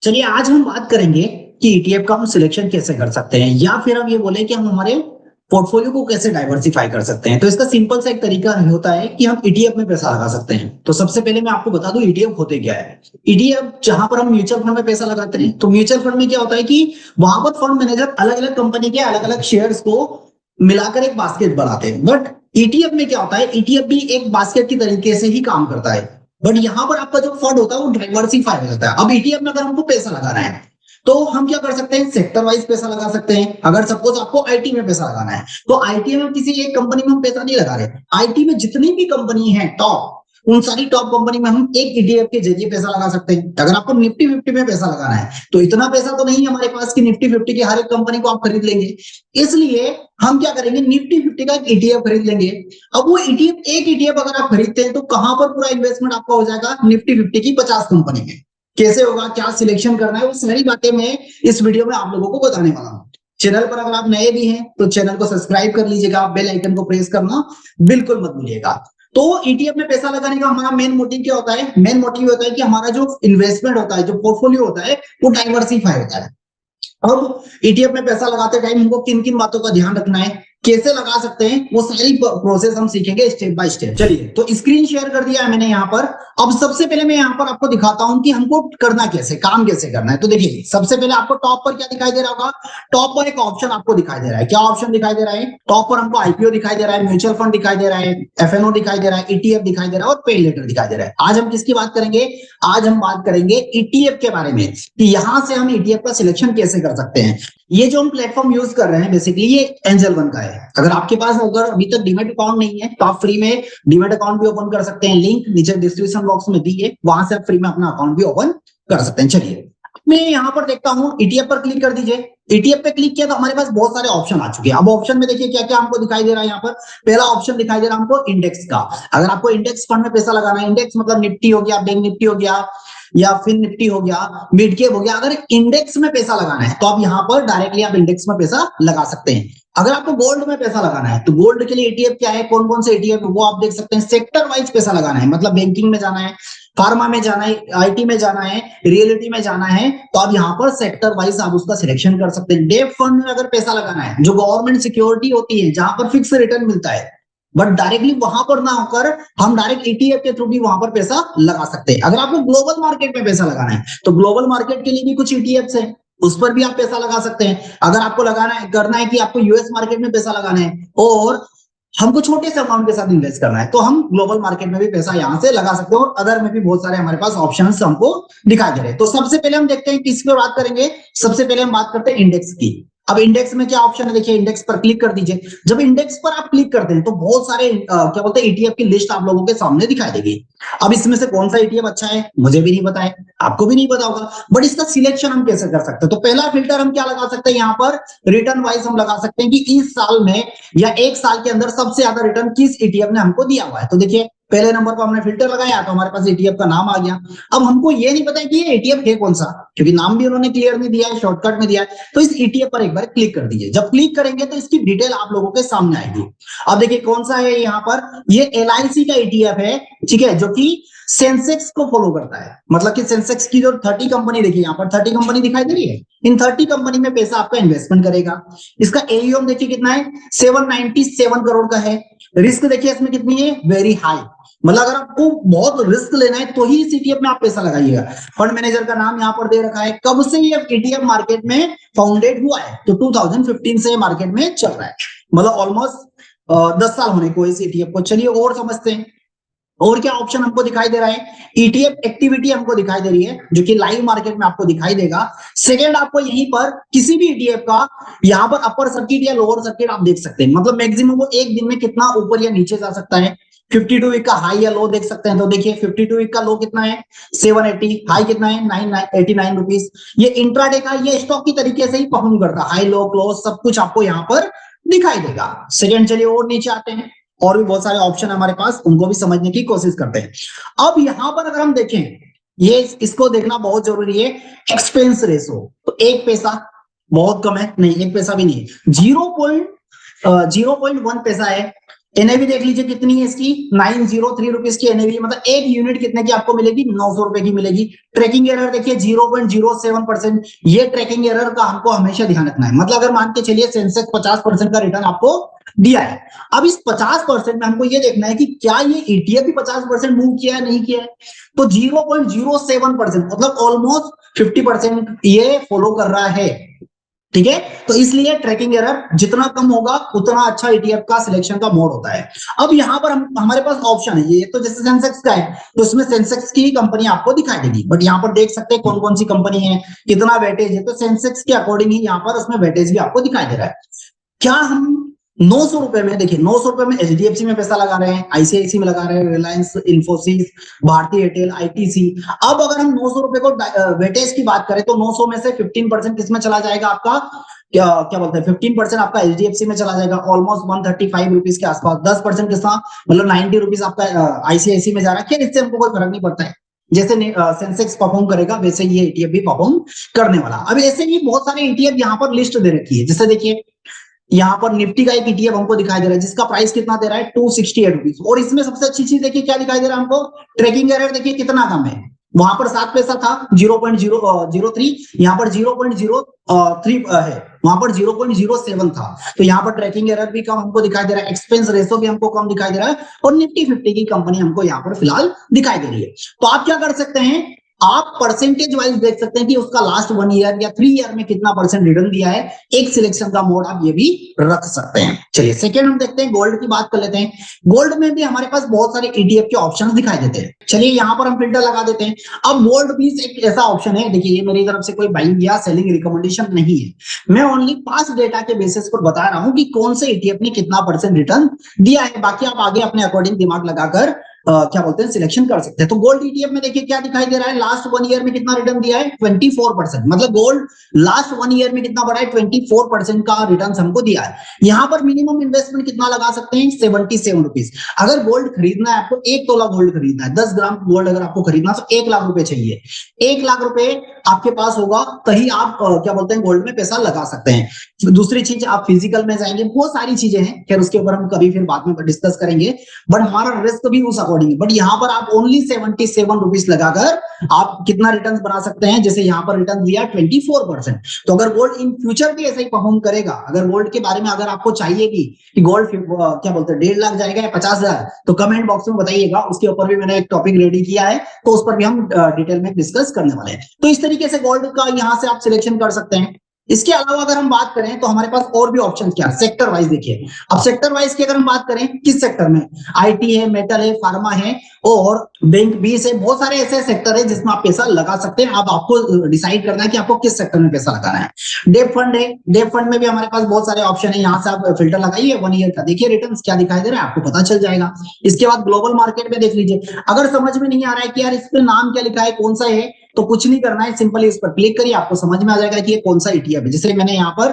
चलिए आज हम बात करेंगे कि ईटीएफ का हम सिलेक्शन कैसे कर सकते हैं या फिर हम ये बोले कि हम हमारे पोर्टफोलियो को कैसे डाइवर्सिफाई कर सकते हैं। तो इसका सिंपल सा एक तरीका होता है कि हम ईटीएफ में पैसा लगा सकते हैं। तो सबसे पहले मैं आपको बता दूं ईटीएफ होते क्या है। ईटीएफ जहां पर हम म्यूचुअल फंड में पैसा लगाते हैं, तो म्यूचुअल फंड में क्या होता है कि वहां पर फंड मैनेजर अलग अलग कंपनी के अलग अलग शेयर्स को मिलाकर एक बास्केट बनाते हैं। बट ईटीएफ में क्या होता है, ईटीएफ भी एक बास्केट की तरीके से ही काम करता है। बट यहां पर आपका जो फंड होता है वो डाइवर्सिफाई हो जाता है। अब ईटीएफ में अगर हमको पैसा लगाना है तो हम क्या कर सकते हैं, सेक्टर वाइज पैसा लगा सकते हैं। अगर सपोज आपको आईटी में पैसा लगाना है तो आईटी में किसी एक कंपनी में हम पैसा नहीं लगा रहे। आईटी में जितनी भी कंपनी है टॉप, उन सारी टॉप कंपनी में हम एक ईटीएफ के जरिए पैसा लगा सकते हैं। अगर आपको निफ्टी 50 में पैसा लगाना है तो इतना पैसा तो नहीं है हमारे पास कि निफ्टी 50 की हर एक कंपनी को आप खरीद लेंगे। इसलिए हम क्या करेंगे, निफ्टी 50 का एक ईटीएफ खरीद लेंगे। अब वो ईटीएफ, एक ईटीएफ अगर आप खरीदते हैं तो कहां पर पूरा इन्वेस्टमेंट आपका हो जाएगा, निफ्टी 50 की 50 कंपनी में। कैसे होगा, क्या सिलेक्शन करना है, वो सारी बातें मैं इस वीडियो में आप लोगों को बताने वाला हूं। चैनल पर अगर आप नए भी हैं तो चैनल को सब्सक्राइब कर लीजिएगा, बेल आइकन को प्रेस करना बिल्कुल मत भूलिएगा। तो ईटीएफ में पैसा लगाने का हमारा मेन मोटिव क्या होता है, मेन मोटिव होता है कि हमारा जो इन्वेस्टमेंट होता है, जो पोर्टफोलियो होता है, वो डाइवर्सिफाई होता है। अब ईटीएफ में पैसा लगाते टाइम हमको किन किन बातों का ध्यान रखना है, कैसे लगा सकते हैं, वो सारी प्रोसेस हम सीखेंगे स्टेप बाय स्टेप। चलिए, तो स्क्रीन शेयर कर दिया है मैंने यहाँ पर। अब सबसे पहले मैं यहाँ पर आपको दिखाता हूं कि हमको करना कैसे, काम कैसे करना है। तो देखिए, सबसे पहले आपको टॉप पर क्या दिखाई दे रहा होगा, टॉप पर एक ऑप्शन आपको दिखाई दे रहा है। क्या ऑप्शन दिखाई दे रहा है, टॉप पर हमको आईपीओ दिखाई दे रहा है, म्यूचुअल फंड दिखाई दे रहा है, एफएनओ दिखाई दे रहा है, ईटीएफ दिखाई दे रहा है और पे लेटर दिखाई दे रहा है। आज हम किसकी बात करेंगे, आज हम बात करेंगे ईटीएफ के बारे में कि यहां से हम ईटीएफ का सिलेक्शन कैसे कर सकते हैं। ये जो हम प्लेटफॉर्म यूज कर रहे हैं बेसिकली ये एंजल वन का है। अगर आपके पास अगर अभी तक डीमैट अकाउंट नहीं है तो आप फ्री में डीमैट अकाउंट भी ओपन कर सकते हैं। लिंक नीचे डिस्क्रिप्शन बॉक्स में दी है, वहां से आप फ्री में अपना अकाउंट भी ओपन कर सकते हैं। चलिए, मैं यहाँ पर देखता हूँ, ईटीएफ पर क्लिक कर दीजिए। ईटीएफ पे क्लिक किया तो हमारे पास बहुत सारे ऑप्शन आ चुके हैं। अब ऑप्शन में देखिए क्या क्या हमको दिखाई दे रहा है। यहाँ पर पहला ऑप्शन दिखाई दे रहा है हमको इंडेक्स का। अगर आपको इंडेक्स फंड में पैसा लगाना है, इंडेक्स मतलब निफ्टी हो गया, बैंक निफ्टी हो गया या फिर निफ्टी हो गया, मिड कैप हो गया, अगर इंडेक्स में पैसा लगाना है तो आप यहाँ पर डायरेक्टली आप इंडेक्स में पैसा लगा सकते हैं। अगर आपको गोल्ड में पैसा लगाना है तो गोल्ड के लिए ईटीएफ क्या है, कौन कौन से ईटीएफ वो आप देख सकते हैं। सेक्टर वाइज पैसा लगाना है, मतलब बैंकिंग में जाना है, फार्मा में जाना है, आईटी में जाना है, रियलिटी में जाना है, तो आप यहाँ पर सेक्टर वाइज आप उसका सिलेक्शन कर सकते हैं। डेट फंड में अगर पैसा लगाना है, जो गवर्नमेंट सिक्योरिटी होती है जहां पर फिक्स रिटर्न मिलता है, बट डायरेक्टली वहां पर ना होकर हम डायरेक्ट ईटीएफ के थ्रू भी वहां पर पैसा लगा सकते हैं। अगर आपको ग्लोबल मार्केट में पैसा लगाना है तो ग्लोबल मार्केट के लिए भी कुछ ईटीएफ्स हैं, उस पर भी आप पैसा लगा सकते हैं। अगर आपको लगाना है, करना है कि आपको यूएस मार्केट में पैसा लगाना है और हमको छोटे से अमाउंट के साथ इन्वेस्ट करना है तो हम ग्लोबल मार्केट में भी पैसा यहां से लगा सकते हैं। और अदर में भी बहुत सारे हमारे पास ऑप्शंस हमको दिखाई दे रहे हैं। तो सबसे पहले हम देखते हैं किस पे बात करेंगे। सबसे पहले हम बात करते हैं इंडेक्स की। अब इंडेक्स में क्या ऑप्शन है, देखिए इंडेक्स पर क्लिक कर दीजिए। जब इंडेक्स पर आप क्लिक करते हैं तो बहुत सारे क्या बोलते हैं ईटीएफ की लिस्ट आप लोगों के सामने दिखाई देगी। अब इसमें से कौन सा ईटीएफ अच्छा है मुझे भी नहीं पता है, आपको भी नहीं पता होगा, बट इसका सिलेक्शन हम कैसे कर सकते हैं। तो पहला फिल्टर हम क्या लगा सकते हैं, यहाँ पर रिटर्न वाइज हम लगा सकते हैं कि इस साल में या एक साल के अंदर सबसे ज्यादा रिटर्न किस ईटीएफ ने हमको दिया हुआ है। तो देखिए पहले नंबर पर हमने फिल्टर लगाया तो हमारे पास ईटीएफ का नाम आ गया। अब हमको ये नहीं पता है कि ये ईटीएफ है कौन सा, क्योंकि नाम भी उन्होंने क्लियर नहीं दिया है, शॉर्टकट में दिया है। तो इस ईटीएफ पर एक बार क्लिक कर दीजिए। जब क्लिक करेंगे तो इसकी डिटेल आप लोगों के सामने आएगी। अब देखिए कौन सा है, यहाँ पर ये एलआईसी का ईटीएफ है, ठीक है, जो कि सेंसेक्स को फॉलो करता है। मतलब कि सेंसेक्स की जो 30 कंपनी देखिए, यहाँ पर 30 कंपनी दिखाई दे रही है, इन 30 कंपनी में पैसा आपका इन्वेस्टमेंट करेगा। इसका एयूएम देखिए कितना है, 797 करोड़ का है। रिस्क देखिए इसमें कितनी है, वेरी हाई। मतलब अगर आपको बहुत रिस्क लेना है तो ही इस ईटीएफ में आप पैसा लगाइएगा। फंड मैनेजर का नाम यहाँ पर दे रखा है, कब से ये ईटीएफ मार्केट में फाउंडेड हुआ है, तो 2015 से मार्केट में चल रहा है, मतलब ऑलमोस्ट 10 साल होने को इस ईटीएफ को। चलिए और समझते हैं और क्या ऑप्शन हमको दिखाई दे रहा है। ईटीएफ एक्टिविटी हमको दिखाई दे रही है जो कि लाइव मार्केट में आपको दिखाई देगा। सेकंड, आपको यहीं पर किसी भी ईटीएफ का यहाँ पर अपर सर्किट या लोअर सर्किट आप देख सकते हैं, मतलब मैक्सिमम वो एक दिन में कितना ऊपर या नीचे जा सकता है। 52 वीक का हाई या लो देख सकते हैं। तो देखिए 52 वीक का लो कितना है, 780, हाई कितना है 989 रुपीज। ये इंट्राडे का, ये स्टॉक की तरीके से ही परफॉर्म करता है, हाई लो क्लोज सब कुछ आपको यहाँ पर दिखाई देगा। सेकंड, चलिए और नीचे आते हैं, और भी बहुत सारे ऑप्शन हमारे पास, उनको भी समझने की कोशिश करते हैं। अब यहां पर अगर हम देखें, ये इसको देखना बहुत जरूरी है, एक्सपेंस रेशो। तो एक पैसा बहुत कम है, नहीं एक पैसा भी नहीं है, 0.1 पैसा है एनएवी देख लीजिए कितनी है इसकी, 903 रुपीज की एनएवी, मतलब एक यूनिट कितने की आपको मिलेगी, 900 रुपए की मिलेगी। ट्रैकिंग एरर देखिए 0.07%, ये ट्रैकिंग एरर का हमको हमेशा ध्यान रखना है। मतलब अगर मान के चलिए सेंसेक्स 50% का रिटर्न आपको दिया है, अब इस 50% में हमको ये देखना है कि क्या ये ईटीएफ भी 50% मूव किया है नहीं किया है। तो 0.07% मतलब ऑलमोस्ट 50% ये फॉलो कर रहा है, ठीक है। तो इसलिए ट्रैकिंग एरर जितना कम होगा उतना अच्छा ईटीएफ का सिलेक्शन का मोड होता है। अब यहाँ पर हम हमारे पास ऑप्शन है, ये तो जैसे सेंसेक्स का है तो इसमें सेंसेक्स की कंपनी आपको दिखाई देगी, बट यहाँ पर देख सकते हैं कौन कौन सी कंपनी है, कितना वेटेज है, तो सेंसेक्स के अकॉर्डिंग ही यहाँ पर उसमें वेटेज भी आपको दिखाई दे रहा है। क्या हम 900 रुपए में, देखिए 900 रुपए में एचडीएफसी में पैसा लगा रहे हैं, आईसीआईसी में लगा रहे हैं, रिलायंस इंफोसिस, भारतीय एयरटेल, आईटीसी। अब अगर हम 900 रुपए को वेटेज की बात करें तो 900 में से 15% किसमें चला जाएगा आपका, क्या क्या बोलते हैं, 15% आपका एचडीएफसी में चला जाएगा, ऑलमोस्ट 135 रुपीज के आसपास। 10% कितना, मतलब 90 रुपीज आपका आईसीआईसी में जा रहा है। खैर इससे हमको कोई फर्क नहीं पड़ता है, जैसे सेंसेक्स परफॉर्म करेगा वैसे ये ईटीएफ भी परफॉर्म करने वाला। अब ऐसे ही बहुत सारे ईटीएफ यहाँ पर लिस्ट दे रखी है, जैसे देखिए यहाँ पर निफ्टी का एक ईटीएफ हमको दिखाई दे रहा है जिसका प्राइस कितना दे रहा है, 268 रुपीज। और इसमें सबसे अच्छी चीज देखिए क्या दिखाई दे रहा है हमको, ट्रैकिंग एरर देखिए कितना कम है। वहां पर 7 पैसा था, 0.003, यहाँ पर 0.03 है, वहां पर 0.07 था। तो यहाँ पर ट्रैकिंग एरर भी कम हमको दिखाई दे रहा है, एक्सपेंस रेशो भी हमको कम दिखाई दे रहा है, और निफ्टी 50 की कंपनी हमको यहाँ पर फिलहाल दिखाई दे रही है। तो आप क्या कर सकते हैं, आप परसेंटेज वाइज देख सकते हैं कि उसका लास्ट 1 ईयर या 3 ईयर में कितना परसेंट रिटर्न दिया है। एक सिलेक्शन का मोड आप ये भी रख सकते हैं। चलिए सेकंड हम देखते हैं, गोल्ड की बात कर लेते हैं। गोल्ड में भी हमारे पास बहुत सारे ईटीएफ के ऑप्शंस दिखाई देते हैं। चलिए यहाँ पर हम फिल्टर लगा देते हैं। अब गोल्ड भी एक ऐसा ऑप्शन है, देखिए ये मेरी तरफ से कोई बाइंग या सेलिंग रिकमेंडेशन नहीं है, मैं ओनली पास्ट डेटा के बेसिस पर बता रहा हूं कि कौन से ईटीएफ ने कितना परसेंट रिटर्न दिया है। बाकी आप आगे अपने अकॉर्डिंग दिमाग लगाकर क्या बोलते हैं सिलेक्शन कर सकते हैं। तो गोल्ड ईटीएफ में देखिए क्या दिखाई दे रहा है, लास्ट 1 ईयर में कितना रिटर्न दिया है, 24%। मतलब गोल्ड लास्ट 1 ईयर में कितना बढ़ा है, 24% का रिटर्न हमको दिया है। यहाँ पर मिनिमम इन्वेस्टमेंट कितना लगा सकते हैं, 77 रुपीज। अगर गोल्ड खरीदना है आपको, 1 तोला गोल्ड खरीदना है, 10 ग्राम गोल्ड अगर आपको खरीदना है तो 1 लाख रुपए चाहिए। 1 लाख रुपए आपके पास होगा तभी आप क्या बोलते हैं गोल्ड में पैसा लगा सकते हैं। दूसरी चीज आप फिजिकल में जाएंगे, बहुत सारी चीजें हैं, फिर उसके ऊपर हम कभी फिर बाद में डिस्कस करेंगे, बट हमारा रिस्क भी उस अकॉर्डिंग है। बट यहाँ पर आप ओनली 77 रुपीज लगाकर आप कितना रिटर्न बना सकते हैं, जैसे यहाँ पर रिटर्न दिया 24%। तो अगर गोल्ड इन फ्यूचर भी ऐसा ही परफॉर्म करेगा, अगर गोल्ड के बारे में अगर आपको चाहिए कि गोल्ड क्या बोलते हैं 1.5 लाख जाएगा या 50,000, तो कमेंट बॉक्स में बताइएगा, उसके ऊपर भी मैंने एक टॉपिक रेडी किया है, तो उस पर भी हम डिटेल में डिस्कस करने वाले हैं। तो इस तरीके से गोल्ड का यहाँ से आप सिलेक्शन कर सकते हैं। इसके अलावा अगर हम बात करें तो हमारे पास और भी ऑप्शन क्या है, सेक्टर वाइज देखिए। अब सेक्टर वाइज की अगर हम बात करें, किस सेक्टर में, आईटी है, मेटल है, फार्मा है और बैंक भी से, बहुत सारे ऐसे सेक्टर है जिसमें आप पैसा लगा सकते हैं। अब आपको डिसाइड करना है कि आपको किस सेक्टर में पैसा लगाना है। डेप फंड है, डेप फंड में भी हमारे पास बहुत सारे ऑप्शन है, यहाँ से आप फिल्टर लगाइए 1 ईयर का, देखिए रिटर्न क्या दिखाई दे रहा है आपको पता चल जाएगा। इसके बाद ग्लोबल मार्केट में देख लीजिए। अगर समझ में नहीं आ रहा है कि यार इस पे नाम क्या लिखा है, कौन सा है, तो कुछ नहीं करना है, सिंपली इस पर क्लिक करिए, आपको समझ में आ जाएगा कि ये कौन सा ईटीएफ है। जैसे मैंने यहाँ पर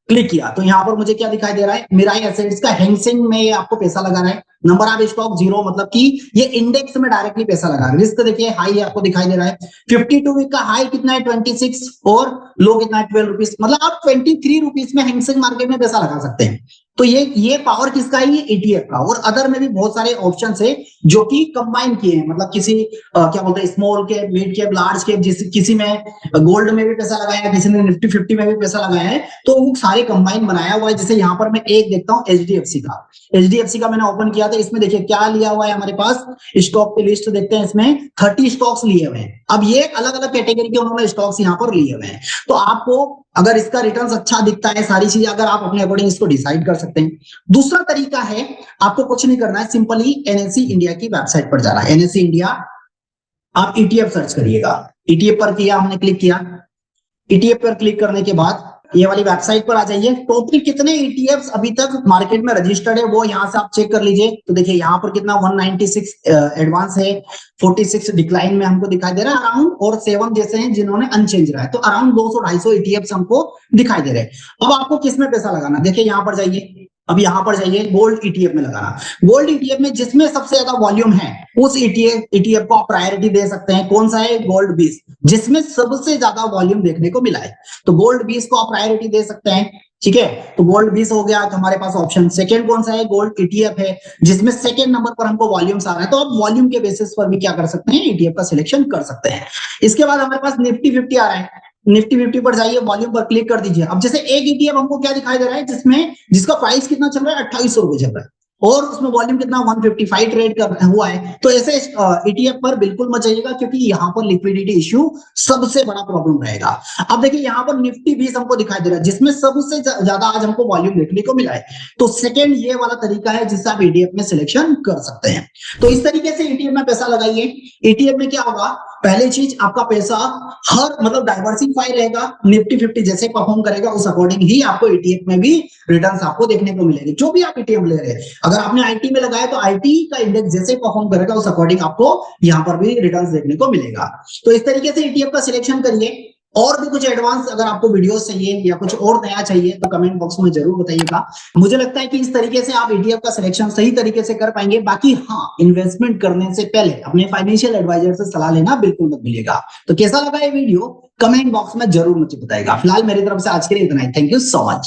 क्लिक किया तो यहाँ पर मुझे क्या दिखाई दे रहा है, मेरा एसेट्स का हैंगसेंग में ये आपको पैसा लगाना है। नंबर ऑफ स्टॉक 0, मतलब कि ये इंडेक्स में डायरेक्टली पैसा लगा रहा है। रिस्क देखिए हाई आपको दिखाई दे रहा है, 52 वीक का हाई कितना है 26 और लो कितना है 12 रुपीज, मतलब आप 23 रुपीज में हैंगसेंग मार्केट में पैसा लगा सकते हैं। तो ये पावर किसका है, ये ईटीएफ का। और अदर में भी बहुत सारे ऑप्शंस है जो कि कंबाइन किए हैं, मतलब किसी क्या बोलते हैं small cap, mid cap, large cap, किसी में गोल्ड में भी पैसा लगाया है, किसी ने निफ्टी 50 में भी पैसा लगाया है, तो वो सारे कंबाइन बनाया हुआ है। जैसे यहाँ पर मैं एक देखता हूँ एचडीएफसी का, एचडीएफसी का मैंने ओपन किया था, इसमें देखिए क्या लिया हुआ है हमारे पास, स्टॉक की लिस्ट देखते हैं, इसमें 30 स्टॉक्स लिए हुए हैं। अब ये अलग अलग कैटेगरी के उन्होंने स्टॉक्स यहाँ पर लिए हुए हैं। तो आपको अगर इसका रिटर्न अच्छा दिखता है, सारी चीजें अगर आप अपने अकॉर्डिंग इसको डिसाइड कर सकते हैं। दूसरा तरीका है, आपको कुछ नहीं करना है, सिंपली एनएससी इंडिया की वेबसाइट पर जाना है। एनएससी इंडिया आप ईटीएफ सर्च करिएगा, ईटीएफ पर किया, हमने क्लिक किया, ईटीएफ पर क्लिक करने के बाद ये वाली वेबसाइट पर आ जाइए। टोटल कितने ईटीएफ्स अभी तक मार्केट में रजिस्टर्ड है वो यहाँ से आप चेक कर लीजिए। तो देखिए यहाँ पर कितना 196 एडवांस है, 46 डिक्लाइन में हमको दिखाई दे रहा है अराउंड, और 7 जैसे हैं जिन्होंने अनचेंज रहा है। तो अराउंड 200-250 ईटीएफ्स हमको दिखाई दे रहे हैं। अब आपको किसमें पैसा लगाना, देखिए यहाँ पर जाइए, अब यहां पर जाइए गोल्ड ईटीएफ में लगाना। गोल्ड ईटीएफ में जिसमें सबसे ज्यादा वॉल्यूम है उस ईटीएफ को आप प्रायोरिटी दे सकते हैं। कौन सा है? गोल्ड 20, जिसमें सबसे ज्यादा वॉल्यूम देखने को मिला है, तो गोल्ड 20 को आप प्रायोरिटी दे सकते हैं। ठीक है, तो गोल्ड 20 हो गया तो हमारे पास ऑप्शन। सेकंड कौन सा है? गोल्ड ईटीएफ है, जिसमें सेकंड नंबर पर हमको वॉल्यूम्स आ रहा है, तो आप वॉल्यूम के बेसिस पर भी क्या कर सकते हैं? ईटीएफ का सिलेक्शन कर सकते हैं। इसके बाद हमारे पास निफ्टी 50 आ रहा है। निफ्टी 50 पर जाइए, वॉल्यूम पर क्लिक कर दीजिए। अब जैसे एक ईटीएफ हमको क्या दिखाई दे रहा है, जिसमें जिसका प्राइस कितना चल रहा है? 2800 चल रहा है, और उसमें वॉल्यूम कितना? 155 ट्रेड कर हुआ है। तो ऐसे ईटीएफ पर बिल्कुल मत जाइएगा, क्योंकि यहाँ पर लिक्विडिटी इश्यू सबसे बड़ा प्रॉब्लम रहेगा। अब देखिए यहाँ पर निफ्टी 20 हमको दिखाई दे रहा है, जिसमें सबसे ज्यादा आज हमको वॉल्यूम देखने को मिला है। तो सेकंड ये वाला तरीका है जिससे आप ईटीएफ में सिलेक्शन कर सकते हैं। तो इस तरीके से ईटीएफ में पैसा लगाइए। ईटीएफ में क्या होगा? पहली चीज, आपका पैसा हर मतलब डाइवर्सिफाई रहेगा। निफ्टी 50 जैसे परफॉर्म करेगा उस अकॉर्डिंग ही आपको ईटीएफ में भी रिटर्न्स आपको देखने को मिलेंगे। जो भी आप ईटीएफ ले रहे हैं, अगर आपने आईटी में लगाया तो आईटी का इंडेक्स जैसे परफॉर्म करेगा उस अकॉर्डिंग आपको यहाँ पर भी रिटर्न्स देखने को मिलेगा। तो इस तरीके से ईटीएफ का सिलेक्शन करिए। और भी कुछ एडवांस अगर आपको वीडियोस चाहिए या कुछ और नया चाहिए तो कमेंट बॉक्स में जरूर बताइएगा। मुझे लगता है कि इस तरीके से आप ईटीएफ का सिलेक्शन सही तरीके से कर पाएंगे। बाकी हाँ, इन्वेस्टमेंट करने से पहले अपने फाइनेंशियल एडवाइजर से सलाह लेना बिल्कुल मत भूलिएगा। तो कैसा लगा ये वीडियो कमेंट बॉक्स में जरूर मुझे बताइएगा। फिलहाल मेरी तरफ से आज के लिए इतना ही। Thank you so much.